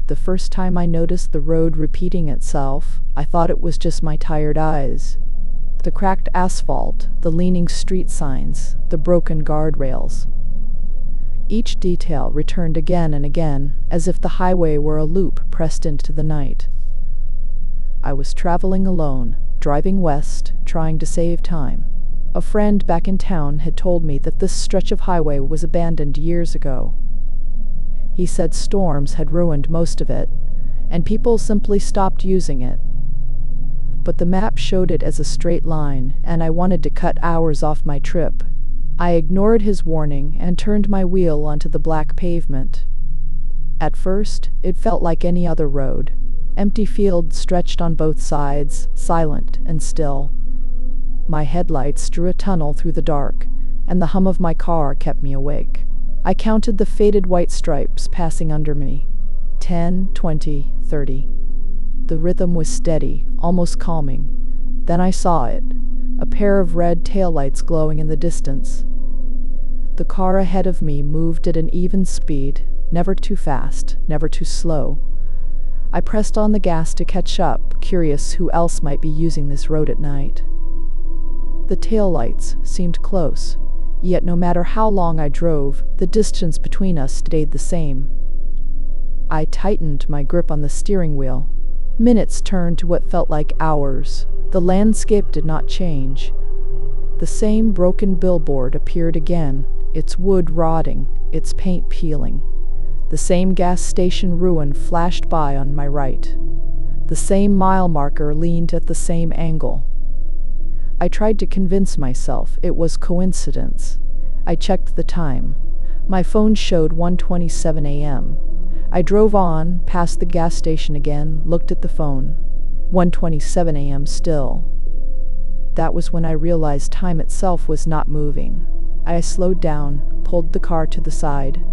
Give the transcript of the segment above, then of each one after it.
The first time I noticed the road repeating itself, I thought it was just my tired eyes. The cracked asphalt, the leaning street signs, the broken guardrails. Each detail returned again and again, as if the highway were a loop pressed into the night. I was traveling alone, driving west, trying to save time. A friend back in town had told me that this stretch of highway was abandoned years ago. He said storms had ruined most of it, and people simply stopped using it. But the map showed it as a straight line, and I wanted to cut hours off my trip. I ignored his warning and turned my wheel onto the black pavement. At first, it felt like any other road. Empty fields stretched on both sides, silent and still. My headlights drew a tunnel through the dark, and the hum of my car kept me awake. I counted the faded white stripes passing under me. 10, 20, 30. The rhythm was steady, almost calming. Then I saw it, a pair of red taillights glowing in the distance. The car ahead of me moved at an even speed, never too fast, never too slow. I pressed on the gas to catch up, curious who else might be using this road at night. The taillights seemed close, yet no matter how long I drove, the distance between us stayed the same. I tightened my grip on the steering wheel. Minutes turned to what felt like hours. The landscape did not change. The same broken billboard appeared again, its wood rotting, its paint peeling. The same gas station ruin flashed by on my right. The same mile marker leaned at the same angle. I tried to convince myself it was coincidence. I checked the time. My phone showed 1:27 a.m. I drove on, past the gas station again, looked at the phone. 1:27 a.m. still. That was when I realized time itself was not moving. I slowed down, pulled the car to the side.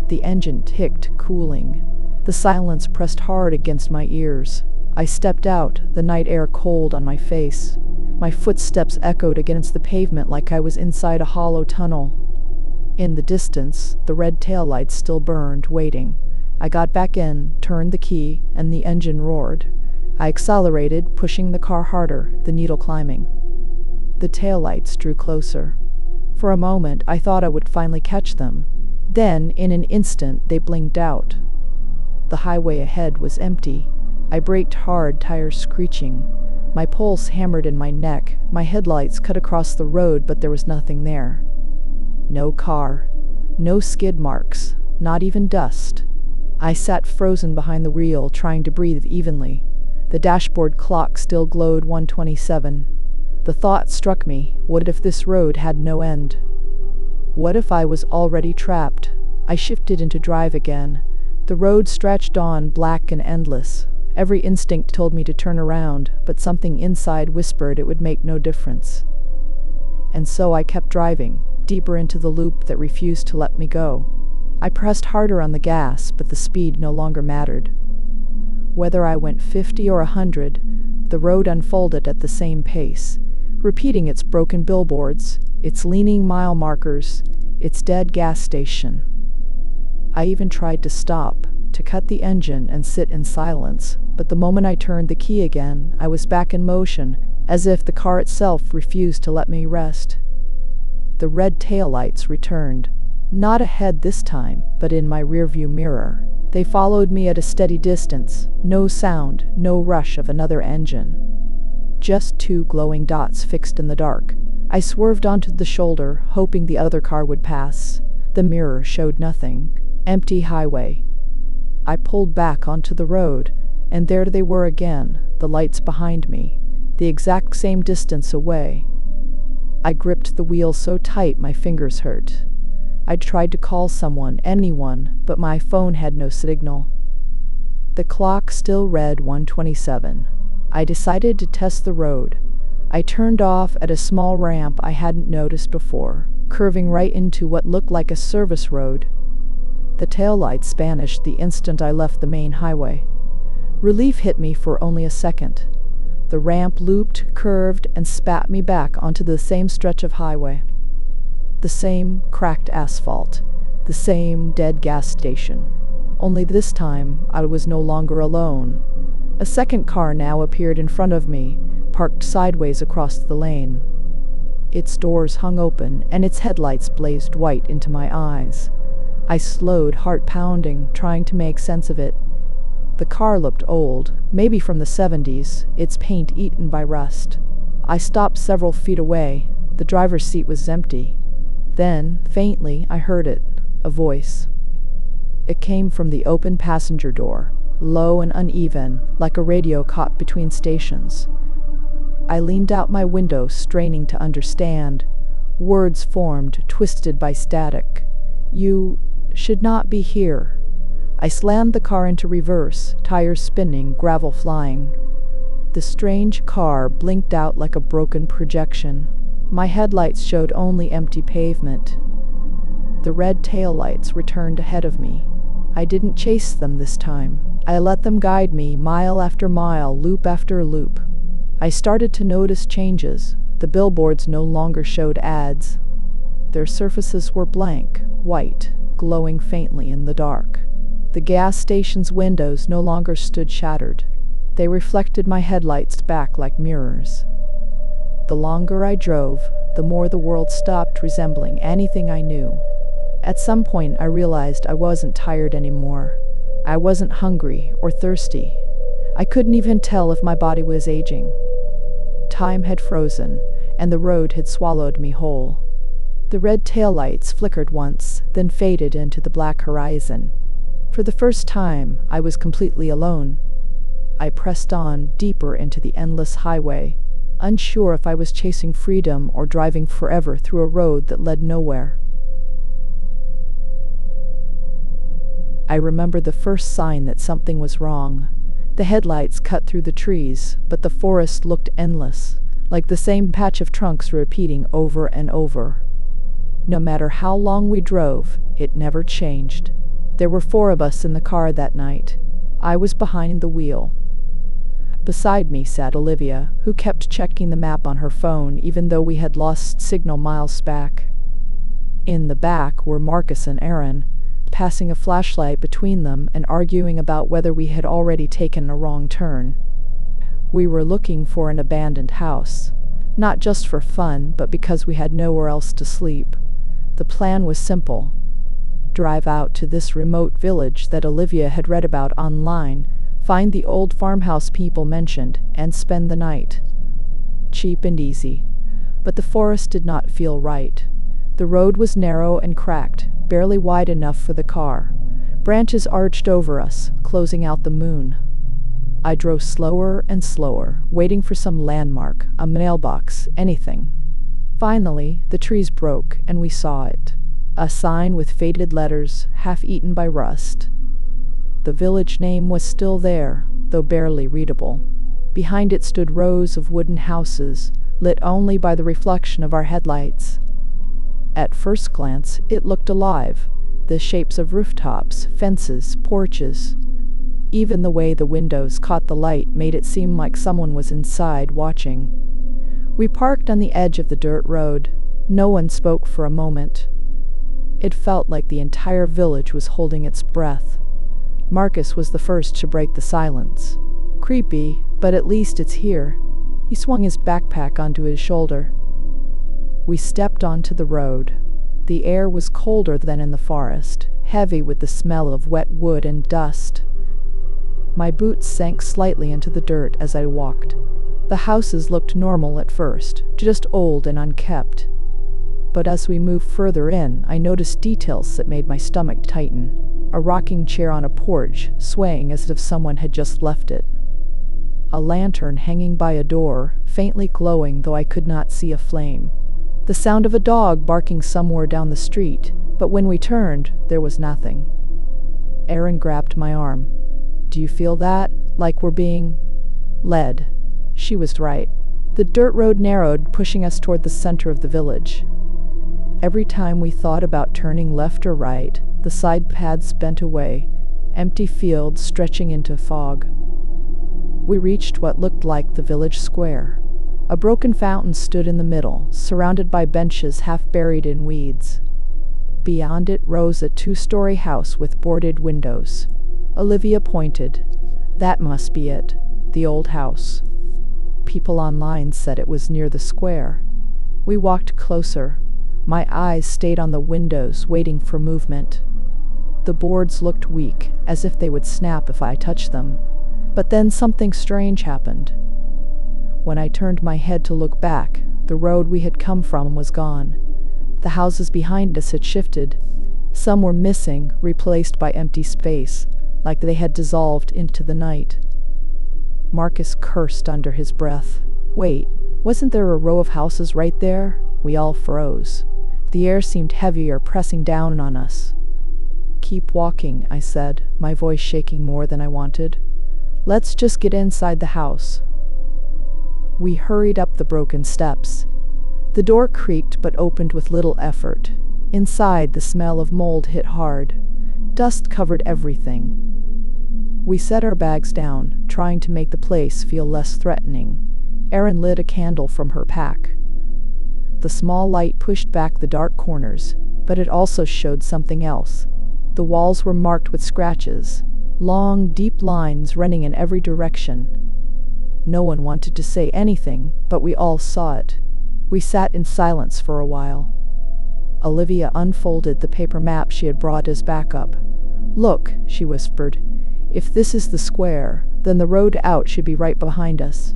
The engine ticked, cooling. The silence pressed hard against my ears. I stepped out, the night air cold on my face. My footsteps echoed against the pavement like I was inside a hollow tunnel. In the distance, the red taillights still burned, waiting. I got back in, turned the key, and the engine roared. I accelerated, pushing the car harder, the needle climbing. The taillights drew closer. For a moment, I thought I would finally catch them. Then, in an instant, they blinked out. The highway ahead was empty. I braked hard, tires screeching. My pulse hammered in my neck. My headlights cut across the road, but there was nothing there. No car. No skid marks. Not even dust. I sat frozen behind the wheel, trying to breathe evenly. The dashboard clock still glowed 1:27. The thought struck me, what if this road had no end? What if I was already trapped? I shifted into drive again. The road stretched on, black and endless. Every instinct told me to turn around, but something inside whispered it would make no difference. And so I kept driving, deeper into the loop that refused to let me go. I pressed harder on the gas, but the speed no longer mattered. Whether I went 50 or 100, the road unfolded at the same pace, repeating its broken billboards, its leaning mile markers, its dead gas station. I even tried to stop, to cut the engine and sit in silence, but the moment I turned the key again, I was back in motion, as if the car itself refused to let me rest. The red taillights returned, not ahead this time, but in my rearview mirror. They followed me at a steady distance, no sound, no rush of another engine. Just two glowing dots fixed in the dark. I swerved onto the shoulder, hoping the other car would pass. The mirror showed nothing. Empty highway. I pulled back onto the road, and there they were again, the lights behind me, the exact same distance away. I gripped the wheel so tight my fingers hurt. I tried to call someone, anyone, but my phone had no signal. The clock still read 1:27. I decided to test the road. I turned off at a small ramp I hadn't noticed before, curving right into what looked like a service road. The taillights vanished the instant I left the main highway. Relief hit me for only a second. The ramp looped, curved, and spat me back onto the same stretch of highway. The same cracked asphalt, the same dead gas station. only this time I was no longer alone. A second car now appeared in front of me, parked sideways across the lane. Its doors hung open, and its headlights blazed white into my eyes. I slowed, heart pounding, trying to make sense of it. The car looked old, maybe from the 70s, its paint eaten by rust. I stopped several feet away. The driver's seat was empty. Then, faintly, I heard it, a voice. It came from the open passenger door, low and uneven, like a radio caught between stations. I leaned out my window, straining to understand. Words formed, twisted by static. You should not be here. I slammed the car into reverse, tires spinning, gravel flying. The strange car blinked out like a broken projection. My headlights showed only empty pavement. The red taillights returned ahead of me. I didn't chase them this time. I let them guide me, mile after mile, loop after loop. I started to notice changes. The billboards no longer showed ads. Their surfaces were blank, white, glowing faintly in the dark. The gas station's windows no longer stood shattered. They reflected my headlights back like mirrors. The longer I drove, the more the world stopped resembling anything I knew. At some point, I realized I wasn't tired anymore. I wasn't hungry or thirsty. I couldn't even tell if my body was aging. Time had frozen, and the road had swallowed me whole. The red taillights flickered once, then faded into the black horizon. For the first time, I was completely alone. I pressed on, deeper into the endless highway, unsure if I was chasing freedom or driving forever through a road that led nowhere. I remember the first sign that something was wrong. The headlights cut through the trees, but the forest looked endless, like the same patch of trunks repeating over and over. No matter how long we drove, it never changed. There were 4 of us in the car that night. I was behind the wheel. Beside me sat Olivia, who kept checking the map on her phone even though we had lost signal miles back. In the back were Marcus and Aaron, passing a flashlight between them and arguing about whether we had already taken a wrong turn. We were looking for an abandoned house, not just for fun, but because we had nowhere else to sleep. The plan was simple. Drive out to this remote village that Olivia had read about online, find the old farmhouse people mentioned, and spend the night. Cheap and easy. But the forest did not feel right. The road was narrow and cracked, barely wide enough for the car. Branches arched over us, closing out the moon. I drove slower and slower, waiting for some landmark, a mailbox, anything. Finally, the trees broke, and we saw it. A sign with faded letters, half-eaten by rust. The village name was still there, though barely readable. Behind it stood rows of wooden houses, lit only by the reflection of our headlights. At first glance, it looked alive. The shapes of rooftops, fences, porches. Even the way the windows caught the light made it seem like someone was inside watching. We parked on the edge of the dirt road. No one spoke for a moment. It felt like the entire village was holding its breath. Marcus was the first to break the silence. Creepy, but at least it's here. He swung his backpack onto his shoulder. We stepped onto the road. The air was colder than in the forest, heavy with the smell of wet wood and dust. My boots sank slightly into the dirt as I walked. The houses looked normal at first, just old and unkept. But as we moved further in, I noticed details that made my stomach tighten. A rocking chair on a porch, swaying as if someone had just left it. A lantern hanging by a door, faintly glowing though I could not see a flame. The sound of a dog barking somewhere down the street, but when we turned, there was nothing. Aaron grabbed my arm. "Do you feel that? Like we're being led?" She was right. The dirt road narrowed, pushing us toward the center of the village. Every time we thought about turning left or right, the side paths bent away, empty fields stretching into fog. We reached what looked like the village square. A broken fountain stood in the middle, surrounded by benches half buried in weeds. Beyond it rose a 2-story house with boarded windows. Olivia pointed. That must be it. The old house. People online said it was near the square. We walked closer. My eyes stayed on the windows, waiting for movement. The boards looked weak, as if they would snap if I touched them. But then something strange happened. When I turned my head to look back, the road we had come from was gone. The houses behind us had shifted. Some were missing, replaced by empty space, like they had dissolved into the night. Marcus cursed under his breath. Wait, wasn't there a row of houses right there? We all froze. The air seemed heavier, pressing down on us. Keep walking, I said, my voice shaking more than I wanted. Let's just get inside the house. We hurried up the broken steps. The door creaked but opened with little effort. Inside, the smell of mold hit hard. Dust covered everything. We set our bags down, trying to make the place feel less threatening. Erin lit a candle from her pack. The small light pushed back the dark corners, but it also showed something else. The walls were marked with scratches, long, deep lines running in every direction. No one wanted to say anything, but we all saw it. We sat in silence for a while. Olivia unfolded the paper map she had brought as backup. Look, she whispered. If this is the square, then the road out should be right behind us.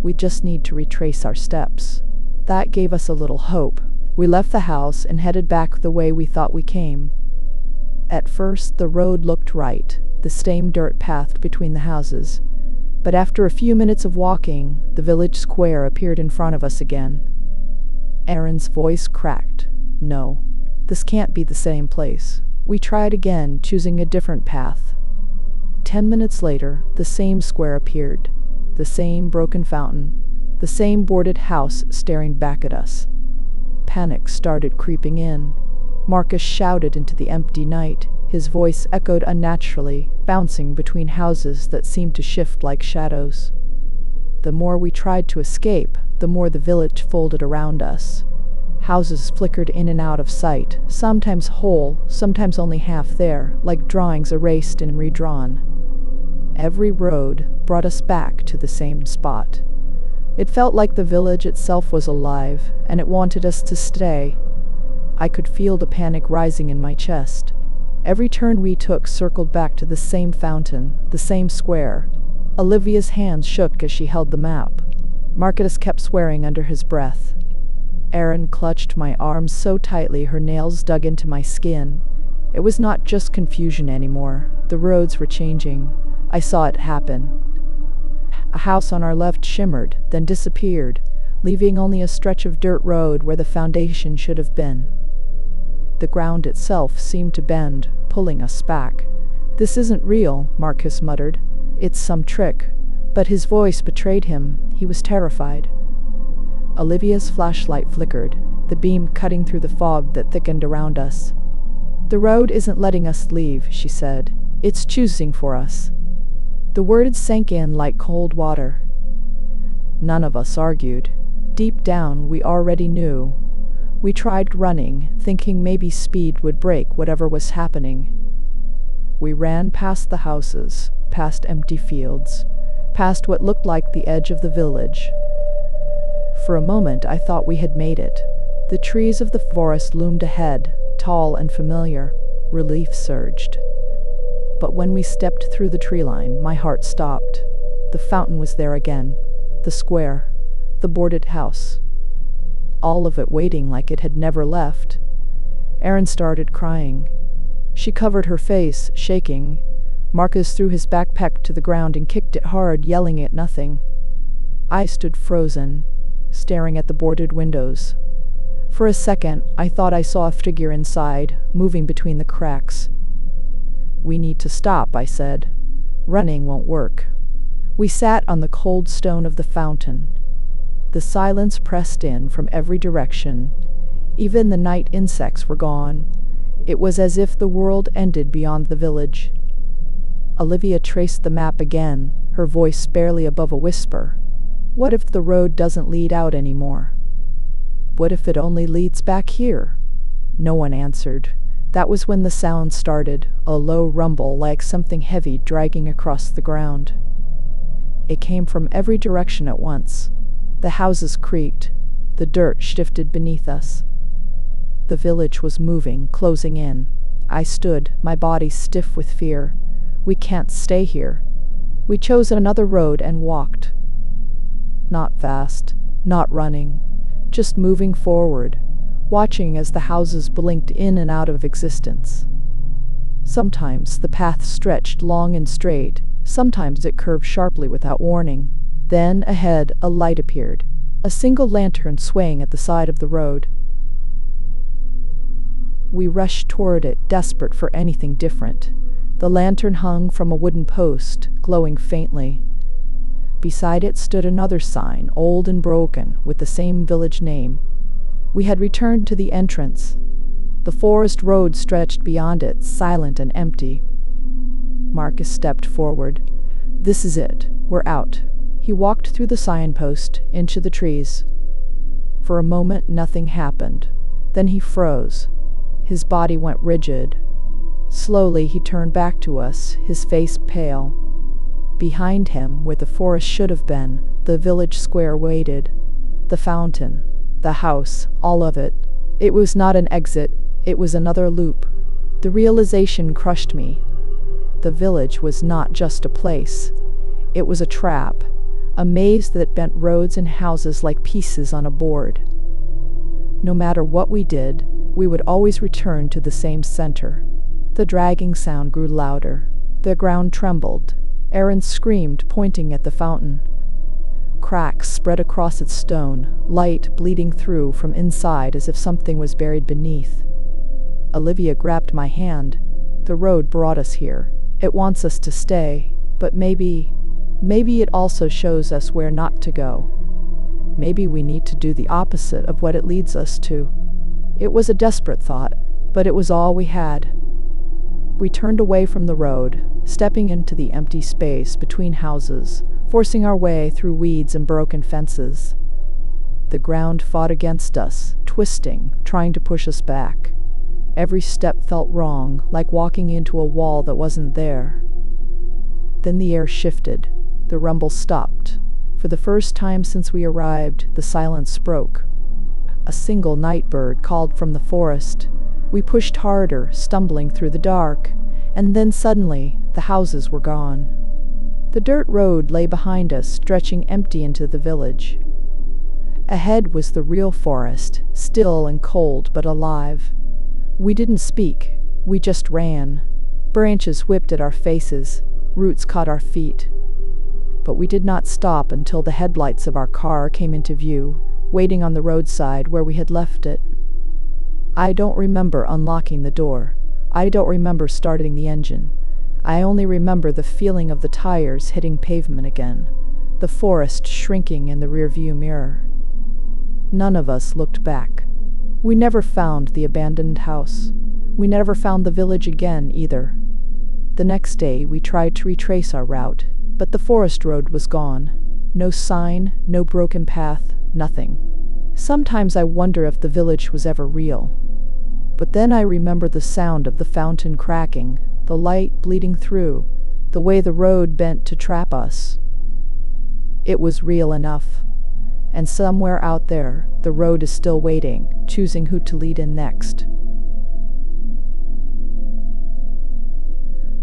We just need to retrace our steps. That gave us a little hope. We left the house and headed back the way we thought we came. At first, the road looked right, the same dirt path between the houses. But after a few minutes of walking, the village square appeared in front of us again. Erin's voice cracked. No, this can't be the same place. We tried again, choosing a different path. 10 minutes later, the same square appeared. The same broken fountain, the same boarded house staring back at us. Panic started creeping in. Marcus shouted into the empty night. His voice echoed unnaturally, bouncing between houses that seemed to shift like shadows. The more we tried to escape, the more the village folded around us. Houses flickered in and out of sight, sometimes whole, sometimes only half there, like drawings erased and redrawn. Every road brought us back to the same spot. It felt like the village itself was alive, and it wanted us to stay. I could feel the panic rising in my chest. Every turn we took circled back to the same fountain, the same square. Olivia's hands shook as she held the map. Marcus kept swearing under his breath. Erin clutched my arms so tightly her nails dug into my skin. It was not just confusion anymore. The roads were changing. I saw it happen. A house on our left shimmered, then disappeared, leaving only a stretch of dirt road where the foundation should have been. The ground itself seemed to bend, pulling us back. This isn't real, Marcus muttered. It's some trick. But his voice betrayed him. He was terrified. Olivia's flashlight flickered, the beam cutting through the fog that thickened around us. The road isn't letting us leave, she said. It's choosing for us. The words sank in like cold water. None of us argued. Deep down, we already knew. We tried running, thinking maybe speed would break whatever was happening. We ran past the houses, past empty fields, past what looked like the edge of the village. For a moment, I thought we had made it. The trees of the forest loomed ahead, tall and familiar. Relief surged. But when we stepped through the tree line, my heart stopped. The fountain was there again. The square. The boarded house. All of it waiting like it had never left. Erin started crying. She covered her face, shaking. Marcus threw his backpack to the ground and kicked it hard, yelling at nothing. I stood frozen, staring at the boarded windows. For a second, I thought I saw a figure inside, moving between the cracks. We need to stop, I said. Running won't work. We sat on the cold stone of the fountain. The silence pressed in from every direction. Even the night insects were gone. It was as if the world ended beyond the village. Olivia traced the map again, her voice barely above a whisper. What if the road doesn't lead out anymore? What if it only leads back here? No one answered. That was when the sound started, a low rumble like something heavy dragging across the ground. It came from every direction at once. The houses creaked. The dirt shifted beneath us. The village was moving, closing in. I stood, my body stiff with fear. We can't stay here. We chose another road and walked. Not fast, not running, just moving forward, watching as the houses blinked in and out of existence. Sometimes the path stretched long and straight, sometimes it curved sharply without warning. Then, ahead, a light appeared, a single lantern swaying at the side of the road. We rushed toward it, desperate for anything different. The lantern hung from a wooden post, glowing faintly. Beside it stood another sign, old and broken, with the same village name. We had returned to the entrance. The forest road stretched beyond it, silent and empty. Marcus stepped forward. "This is it. We're out." He walked through the signpost, into the trees. For a moment, nothing happened. Then he froze. His body went rigid. Slowly, he turned back to us, his face pale. Behind him, where the forest should have been, the village square waited. The fountain, the house, all of it. It was not an exit, it was another loop. The realization crushed me. The village was not just a place. It was a trap, a maze that bent roads and houses like pieces on a board. No matter what we did, we would always return to the same center. The dragging sound grew louder. The ground trembled. Aaron screamed, pointing at the fountain. Cracks spread across its stone, light bleeding through from inside as if something was buried beneath. Olivia grabbed my hand. "The road brought us here. It wants us to stay, but maybe it also shows us where not to go. Maybe we need to do the opposite of what it leads us to." It was a desperate thought, but it was all we had. We turned away from the road, stepping into the empty space between houses, forcing our way through weeds and broken fences. The ground fought against us, twisting, trying to push us back. Every step felt wrong, like walking into a wall that wasn't there. Then the air shifted. The rumble stopped. For the first time since we arrived, the silence broke. A single night bird called from the forest. We pushed harder, stumbling through the dark, and then suddenly, the houses were gone. The dirt road lay behind us, stretching empty into the village. Ahead was the real forest, still and cold but alive. We didn't speak, we just ran. Branches whipped at our faces, roots caught our feet. But we did not stop until the headlights of our car came into view, waiting on the roadside where we had left it. I don't remember unlocking the door. I don't remember starting the engine. I only remember the feeling of the tires hitting pavement again, the forest shrinking in the rearview mirror. None of us looked back. We never found the abandoned house. We never found the village again, either. The next day, we tried to retrace our route, but the forest road was gone. No sign, no broken path, nothing. Sometimes I wonder if the village was ever real. But then I remember the sound of the fountain cracking, the light bleeding through, the way the road bent to trap us. It was real enough. And somewhere out there, the road is still waiting, choosing who to lead in next.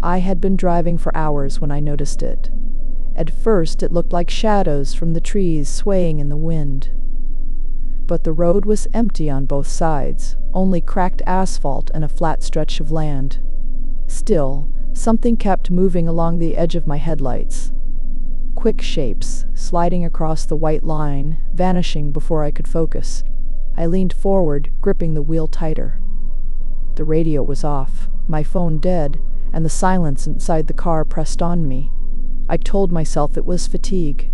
I had been driving for hours when I noticed it. At first, it looked like shadows from the trees swaying in the wind. But the road was empty on both sides, only cracked asphalt and a flat stretch of land. Still, something kept moving along the edge of my headlights. Quick shapes, sliding across the white line, vanishing before I could focus. I leaned forward, gripping the wheel tighter. The radio was off, my phone dead, and the silence inside the car pressed on me. I told myself it was fatigue.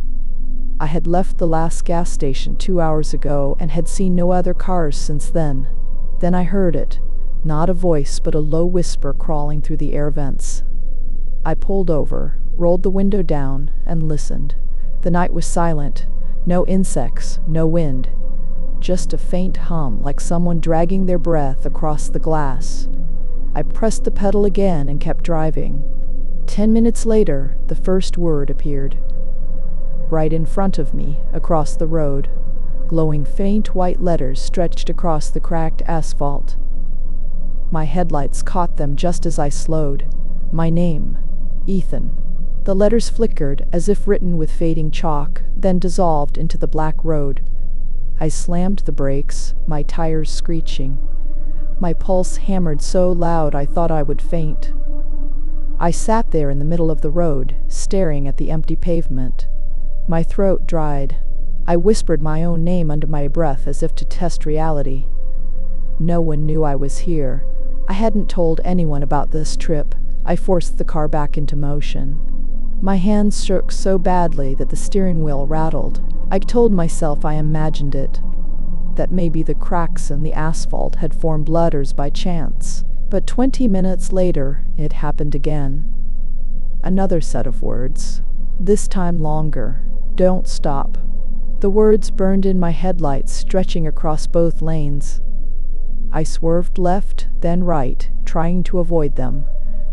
I had left the last gas station 2 hours ago and had seen no other cars since then. Then I heard it, not a voice but a low whisper crawling through the air vents. I pulled over, rolled the window down, and listened. The night was silent, no insects, no wind. Just a faint hum like someone dragging their breath across the glass. I pressed the pedal again and kept driving. 10 minutes later, the first word appeared. Right in front of me, across the road. Glowing faint white letters stretched across the cracked asphalt. My headlights caught them just as I slowed. My name, Ethan. The letters flickered as if written with fading chalk, then dissolved into the black road. I slammed the brakes, my tires screeching. My pulse hammered so loud I thought I would faint. I sat there in the middle of the road, staring at the empty pavement. My throat dried. I whispered my own name under my breath as if to test reality. No one knew I was here. I hadn't told anyone about this trip. I forced the car back into motion. My hands shook so badly that the steering wheel rattled. I told myself I imagined it, that maybe the cracks in the asphalt had formed letters by chance. But 20 minutes later, it happened again. Another set of words, this time longer. Don't stop. The words burned in my headlights, stretching across both lanes. I swerved left, then right, trying to avoid them,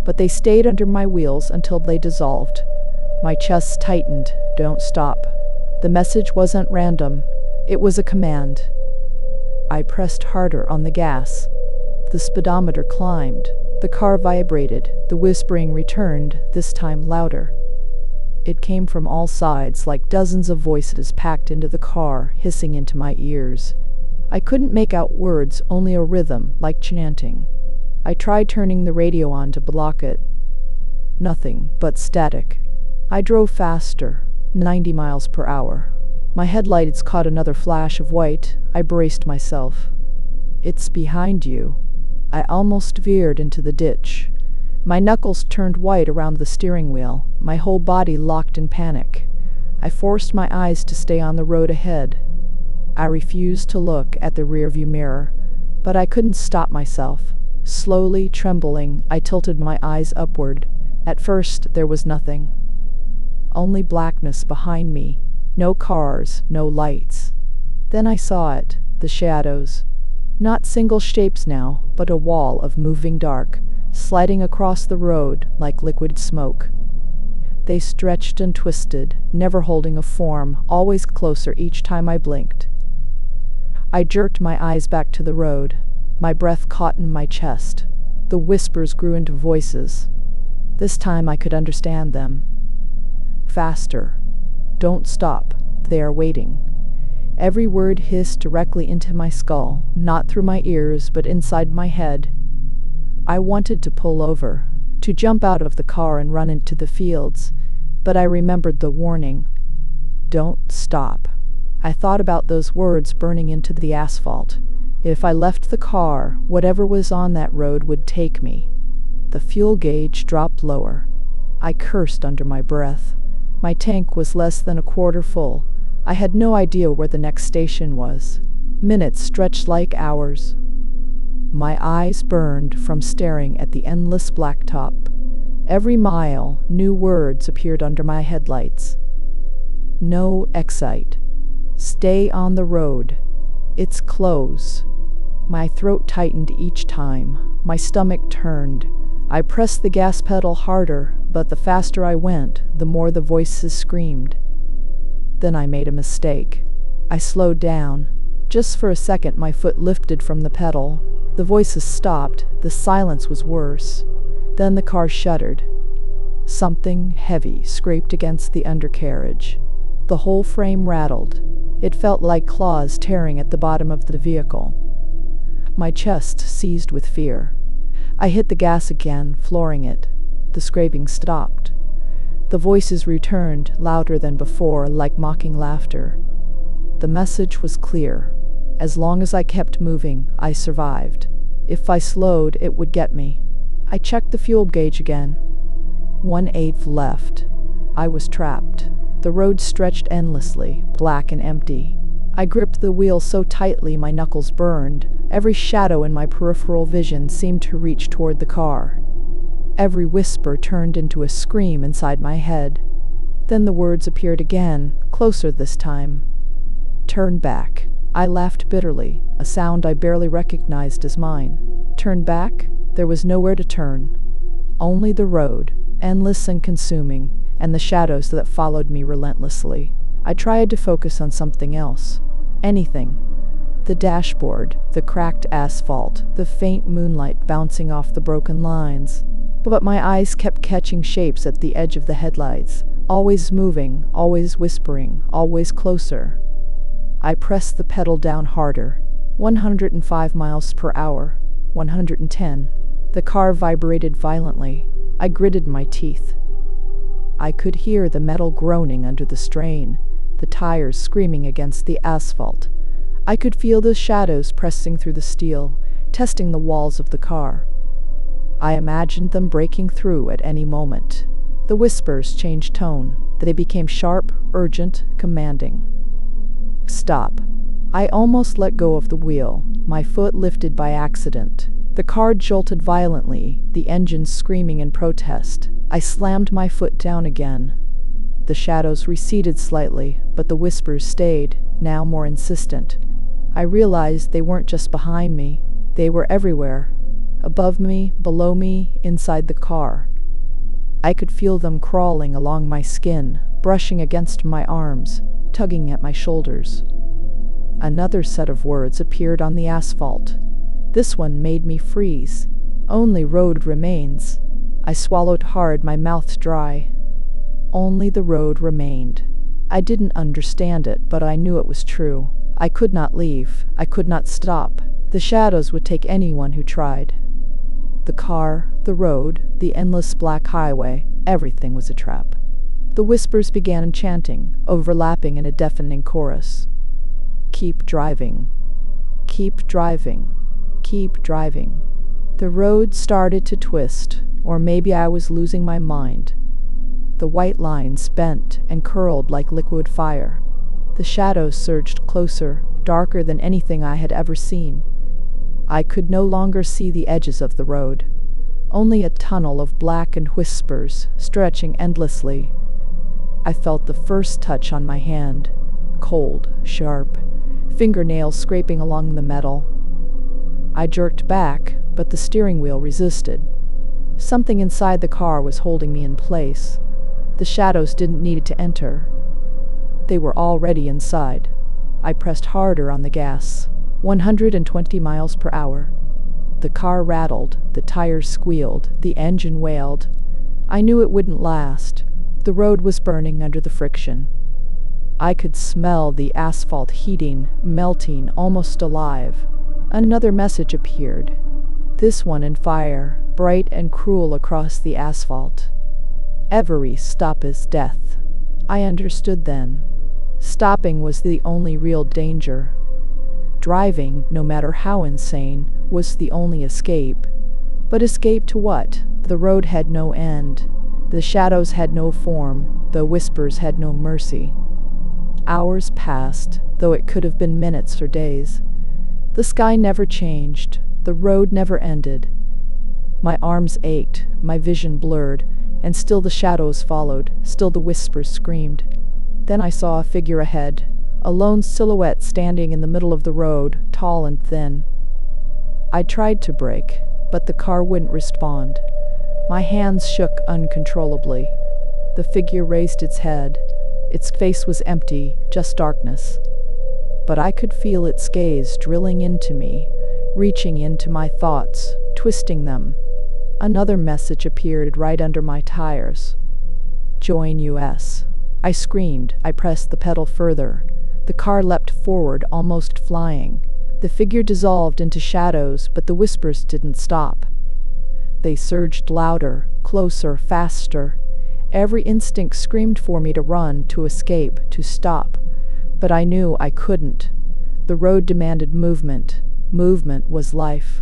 but they stayed under my wheels until they dissolved. My chest tightened. Don't stop. The message wasn't random. It was a command. I pressed harder on the gas. The speedometer climbed. The car vibrated. The whispering returned, this time louder. It came from all sides, like dozens of voices packed into the car, hissing into my ears. I couldn't make out words, only a rhythm, like chanting. I tried turning the radio on to block it. Nothing but static. I drove faster, 90 miles per hour. My headlights caught another flash of white. I braced myself. It's behind you. I almost veered into the ditch. My knuckles turned white around the steering wheel, my whole body locked in panic. I forced my eyes to stay on the road ahead. I refused to look at the rearview mirror, but I couldn't stop myself. Slowly, trembling, I tilted my eyes upward. At first, there was nothing. Only blackness behind me. No cars, no lights. Then I saw it, the shadows. Not single shapes now, but a wall of moving dark, sliding across the road like liquid smoke. They stretched and twisted, never holding a form, always closer each time I blinked. I jerked my eyes back to the road. My breath caught in my chest. The whispers grew into voices. This time I could understand them. Faster. Don't stop. They are waiting. Every word hissed directly into my skull, not through my ears, but inside my head. I wanted to pull over, to jump out of the car and run into the fields, but I remembered the warning. Don't stop. I thought about those words burning into the asphalt. If I left the car, whatever was on that road would take me. The fuel gauge dropped lower. I cursed under my breath. My tank was less than a quarter full. I had no idea where the next station was. Minutes stretched like hours. My eyes burned from staring at the endless blacktop. Every mile, new words appeared under my headlights. No exit. Stay on the road. It's close. My throat tightened each time. My stomach turned. I pressed the gas pedal harder, but the faster I went, the more the voices screamed. Then I made a mistake. I slowed down. Just for a second my foot lifted from the pedal. The voices stopped. The silence was worse. Then the car shuddered. Something heavy scraped against the undercarriage. The whole frame rattled. It felt like claws tearing at the bottom of the vehicle. My chest seized with fear. I hit the gas again, flooring it. The scraping stopped. The voices returned, louder than before, like mocking laughter. The message was clear. As long as I kept moving, I survived. If I slowed, it would get me. I checked the fuel gauge again. 1/8 left. I was trapped. The road stretched endlessly, black and empty. I gripped the wheel so tightly my knuckles burned. Every shadow in my peripheral vision seemed to reach toward the car. Every whisper turned into a scream inside my head. Then the words appeared again, closer this time. Turn back. I laughed bitterly, a sound I barely recognized as mine. Turn back? There was nowhere to turn. Only the road, endless and consuming, and the shadows that followed me relentlessly. I tried to focus on something else. Anything. The dashboard, the cracked asphalt, the faint moonlight bouncing off the broken lines. But my eyes kept catching shapes at the edge of the headlights, always moving, always whispering, always closer. I pressed the pedal down harder. 105 miles per hour. 110. The car vibrated violently. I gritted my teeth. I could hear the metal groaning under the strain, the tires screaming against the asphalt. I could feel the shadows pressing through the steel, testing the walls of the car. I imagined them breaking through at any moment. The whispers changed tone. They became sharp, urgent, commanding. Stop. I almost let go of the wheel, my foot lifted by accident. The car jolted violently, the engine screaming in protest. I slammed my foot down again. The shadows receded slightly, but the whispers stayed, now more insistent. I realized they weren't just behind me, they were everywhere. Above me, below me, inside the car. I could feel them crawling along my skin, brushing against my arms, tugging at my shoulders. Another set of words appeared on the asphalt. This one made me freeze. Only road remains. I swallowed hard, my mouth dry. Only the road remained. I didn't understand it, but I knew it was true. I could not leave. I could not stop. The shadows would take anyone who tried. The car, the road, the endless black highway, everything was a trap. The whispers began chanting, overlapping in a deafening chorus. Keep driving. Keep driving. Keep driving. The road started to twist, or maybe I was losing my mind. The white lines bent and curled like liquid fire. The shadows surged closer, darker than anything I had ever seen. I could no longer see the edges of the road. Only a tunnel of blackened whispers, stretching endlessly. I felt the first touch on my hand. Cold, sharp, fingernails scraping along the metal. I jerked back, but the steering wheel resisted. Something inside the car was holding me in place. The shadows didn't need to enter. They were already inside. I pressed harder on the gas. 120 miles per hour. The car rattled, the tires squealed, the engine wailed. I knew it wouldn't last. The road was burning under the friction. I could smell the asphalt heating, melting, almost alive. Another message appeared. This one in fire, bright and cruel across the asphalt. Every stop is death. I understood then. Stopping was the only real danger. Driving, no matter how insane, was the only escape. But escape to what? The road had no end. The shadows had no form. The whispers had no mercy. Hours passed, though it could have been minutes or days. The sky never changed. The road never ended. My arms ached, my vision blurred, and still the shadows followed, still the whispers screamed. Then I saw a figure ahead, a lone silhouette standing in the middle of the road, tall and thin. I tried to brake, but the car wouldn't respond. My hands shook uncontrollably. The figure raised its head. Its face was empty, just darkness. But I could feel its gaze drilling into me, reaching into my thoughts, twisting them. Another message appeared right under my tires. Join US. I screamed. I pressed the pedal further. The car leapt forward, almost flying. The figure dissolved into shadows, but the whispers didn't stop. They surged louder, closer, faster. Every instinct screamed for me to run, to escape, to stop. But I knew I couldn't. The road demanded movement. Movement was life.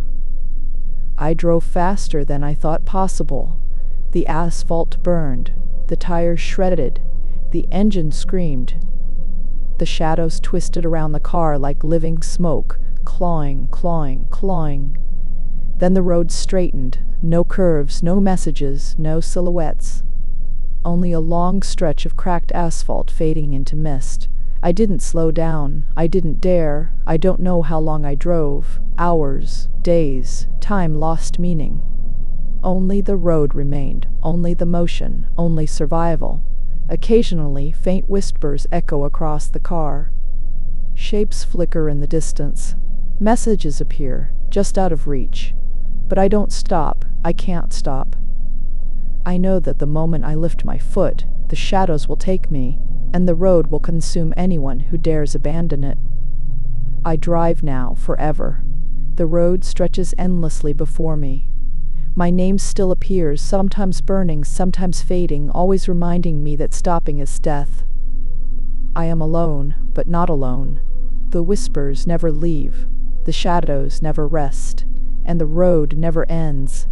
I drove faster than I thought possible. The asphalt burned. The tires shredded. The engine screamed. The shadows twisted around the car like living smoke, clawing, clawing, clawing. Then the road straightened. No curves, no messages, no silhouettes. Only a long stretch of cracked asphalt fading into mist. I didn't slow down, I didn't dare, I don't know how long I drove, hours, days, time lost meaning. Only the road remained, only the motion, only survival. Occasionally, faint whispers echo across the car. Shapes flicker in the distance. Messages appear, just out of reach. But I don't stop, I can't stop. I know that the moment I lift my foot, the shadows will take me, and the road will consume anyone who dares abandon it. I drive now, forever. The road stretches endlessly before me. My name still appears, sometimes burning, sometimes fading, always reminding me that stopping is death. I am alone, but not alone. The whispers never leave, the shadows never rest, and the road never ends.